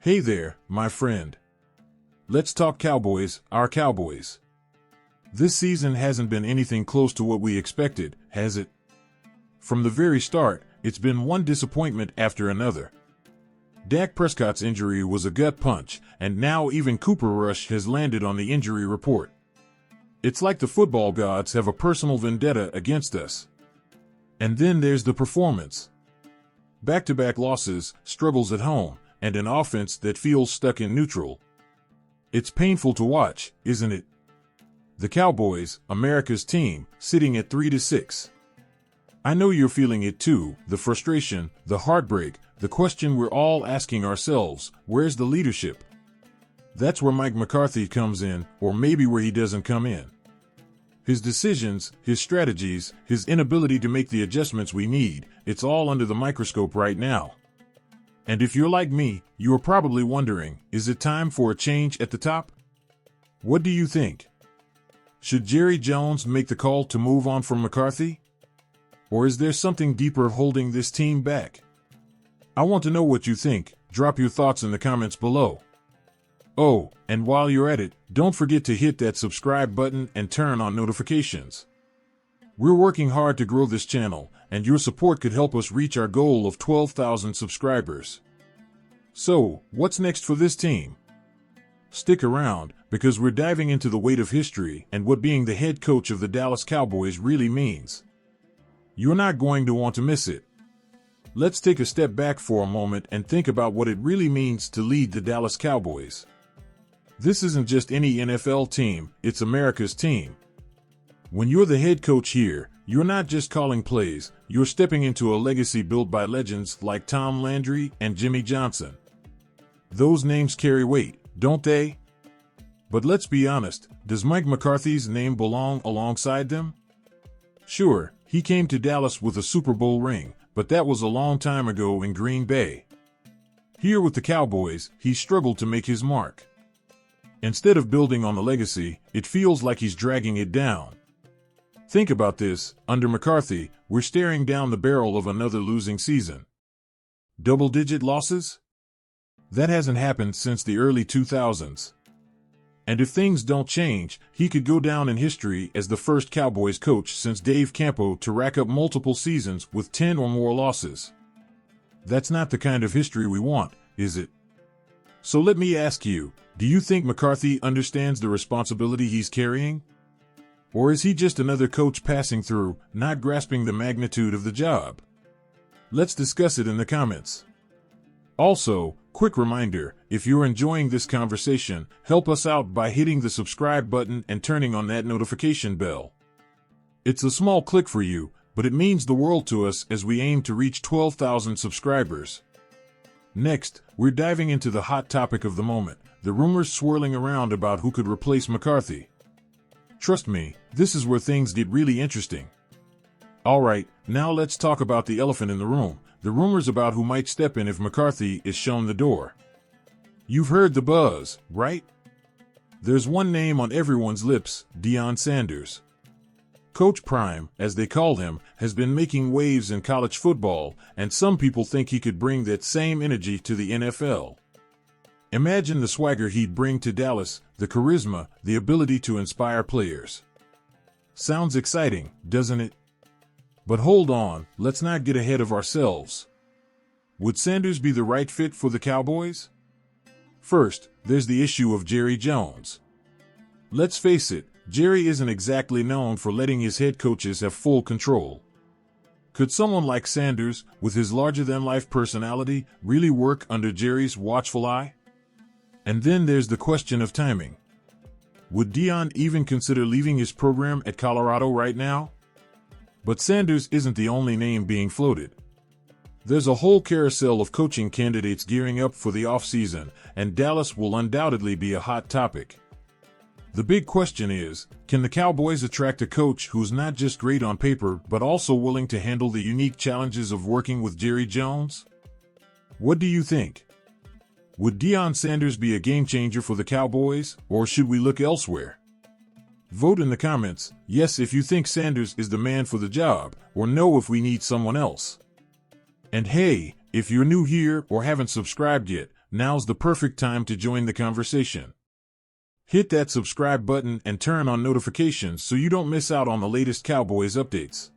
Hey there, my friend. Let's talk Cowboys, our Cowboys. This season hasn't been anything close to what we expected, has it? From the very start, it's been one disappointment after another. Dak Prescott's injury was a gut punch, and now even Cooper Rush has landed on the injury report. It's like the football gods have a personal vendetta against us. And then there's the performance. Back-to-back losses, struggles at home, and an offense that feels stuck in neutral. It's painful to watch, isn't it? The Cowboys, America's team, sitting at 3-6. I know you're feeling it too, the frustration, the heartbreak, the question we're all asking ourselves, where's the leadership? That's where Mike McCarthy comes in, or maybe where he doesn't come in. His decisions, his strategies, his inability to make the adjustments we need, it's all under the microscope right now. And if you're like me, you are probably wondering, is it time for a change at the top? What do you think? Should Jerry Jones make the call to move on from McCarthy? Or is there something deeper holding this team back? I want to know what you think. Drop your thoughts in the comments below. Oh, and while you're at it, don't forget to hit that subscribe button and turn on notifications. We're working hard to grow this channel, and your support could help us reach our goal of 12,000 subscribers. So, what's next for this team? Stick around, because we're diving into the weight of history and what being the head coach of the Dallas Cowboys really means. You're not going to want to miss it. Let's take a step back for a moment and think about what it really means to lead the Dallas Cowboys. This isn't just any NFL team, it's America's team. When you're the head coach here, you're not just calling plays, you're stepping into a legacy built by legends like Tom Landry and Jimmy Johnson. Those names carry weight, don't they? But let's be honest, does Mike McCarthy's name belong alongside them? Sure, he came to Dallas with a Super Bowl ring, but that was a long time ago in Green Bay. Here with the Cowboys, he struggled to make his mark. Instead of building on the legacy, it feels like he's dragging it down. Think about this, under McCarthy, we're staring down the barrel of another losing season. Double-digit losses? That hasn't happened since the early 2000s. And if things don't change, he could go down in history as the first Cowboys coach since Dave Campo to rack up multiple seasons with 10 or more losses. That's not the kind of history we want, is it? So let me ask you, do you think McCarthy understands the responsibility he's carrying? Or is he just another coach passing through, not grasping the magnitude of the job? Let's discuss it in the comments. Also, quick reminder, if you're enjoying this conversation, help us out by hitting the subscribe button and turning on that notification bell. It's a small click for you, but it means the world to us as we aim to reach 12,000 subscribers. Next, we're diving into the hot topic of the moment, the rumors swirling around about who could replace McCarthy. Trust me, this is where things get really interesting. Alright, now let's talk about the elephant in the room, the rumors about who might step in if McCarthy is shown the door. You've heard the buzz, right? There's one name on everyone's lips, Deion Sanders. Coach Prime, as they call him, has been making waves in college football, and some people think he could bring that same energy to the NFL. Imagine the swagger he'd bring to Dallas, the charisma, the ability to inspire players. Sounds exciting, doesn't it? But hold on, let's not get ahead of ourselves. Would Sanders be the right fit for the Cowboys? First, there's the issue of Jerry Jones. Let's face it, Jerry isn't exactly known for letting his head coaches have full control. Could someone like Sanders, with his larger-than-life personality, really work under Jerry's watchful eye? And then there's the question of timing. Would Deion even consider leaving his program at Colorado right now? But Sanders isn't the only name being floated. There's a whole carousel of coaching candidates gearing up for the offseason, and Dallas will undoubtedly be a hot topic. The big question is, can the Cowboys attract a coach who's not just great on paper but also willing to handle the unique challenges of working with Jerry Jones? What do you think? Would Deion Sanders be a game-changer for the Cowboys, or should we look elsewhere? Vote in the comments, yes if you think Sanders is the man for the job, or no if we need someone else. And hey, if you're new here or haven't subscribed yet, now's the perfect time to join the conversation. Hit that subscribe button and turn on notifications so you don't miss out on the latest Cowboys updates.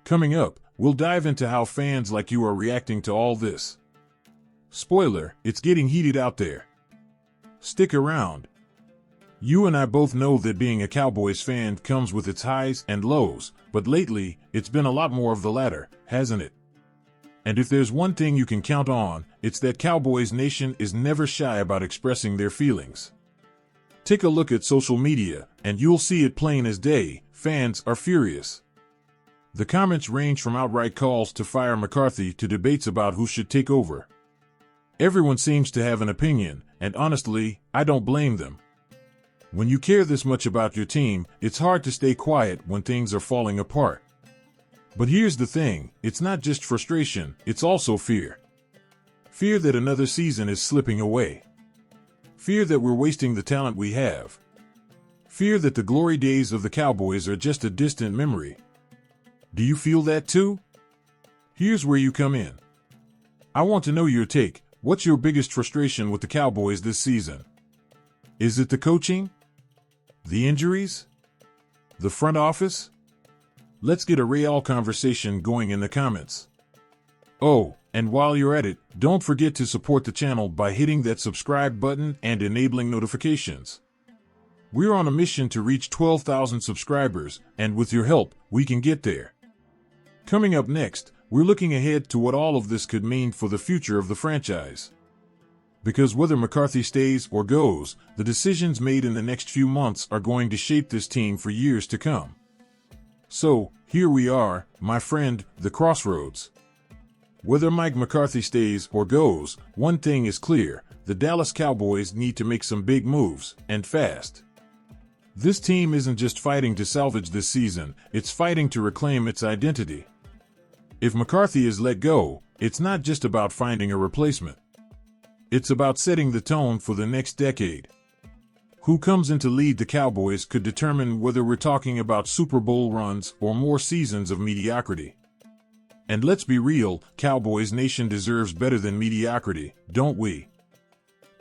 Coming up, we'll dive into how fans like you are reacting to all this. Spoiler, it's getting heated out there. Stick around. You and I both know that being a Cowboys fan comes with its highs and lows, but lately, it's been a lot more of the latter, hasn't it? And if there's one thing you can count on, it's that Cowboys Nation is never shy about expressing their feelings. Take a look at social media, and you'll see it plain as day. Fans are furious. The comments range from outright calls to fire McCarthy to debates about who should take over. Everyone seems to have an opinion, and honestly, I don't blame them. When you care this much about your team, it's hard to stay quiet when things are falling apart. But here's the thing, it's not just frustration, it's also fear. Fear that another season is slipping away. Fear that we're wasting the talent we have. Fear that the glory days of the Cowboys are just a distant memory. Do you feel that too? Here's where you come in. I want to know your take. What's your biggest frustration with the Cowboys this season? Is it the coaching? The injuries? The front office? Let's get a real conversation going in the comments. Oh, and while you're at it, don't forget to support the channel by hitting that subscribe button and enabling notifications. We're on a mission to reach 12,000 subscribers, and with your help, we can get there. Coming up next, we're looking ahead to what all of this could mean for the future of the franchise. Because whether McCarthy stays or goes, the decisions made in the next few months are going to shape this team for years to come. So, here we are, my friend, the crossroads. Whether Mike McCarthy stays or goes, one thing is clear, the Dallas Cowboys need to make some big moves, and fast. This team isn't just fighting to salvage this season, it's fighting to reclaim its identity. If McCarthy is let go, it's not just about finding a replacement. It's about setting the tone for the next decade. Who comes in to lead the Cowboys could determine whether we're talking about Super Bowl runs or more seasons of mediocrity. And let's be real, Cowboys Nation deserves better than mediocrity, don't we?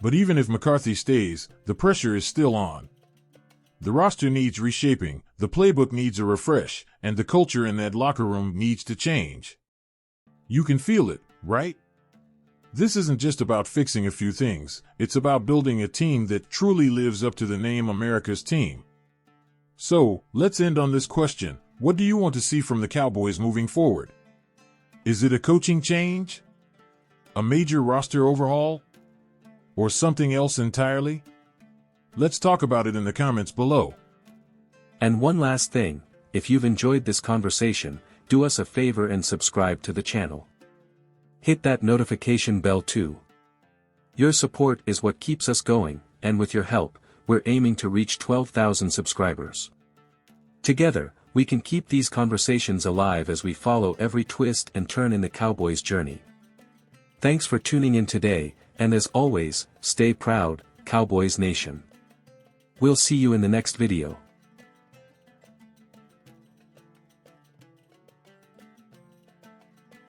But even if McCarthy stays, the pressure is still on. The roster needs reshaping, the playbook needs a refresh, and the culture in that locker room needs to change. You can feel it, right? This isn't just about fixing a few things, it's about building a team that truly lives up to the name America's team. So, let's end on this question. What do you want to see from the Cowboys moving forward? Is it a coaching change? A major roster overhaul? Or something else entirely? Let's talk about it in the comments below. And one last thing, if you've enjoyed this conversation, do us a favor and subscribe to the channel. Hit that notification bell too. Your support is what keeps us going, and with your help, we're aiming to reach 12,000 subscribers. Together, we can keep these conversations alive as we follow every twist and turn in the Cowboys' journey. Thanks for tuning in today, and as always, stay proud, Cowboys Nation. We'll see you in the next video.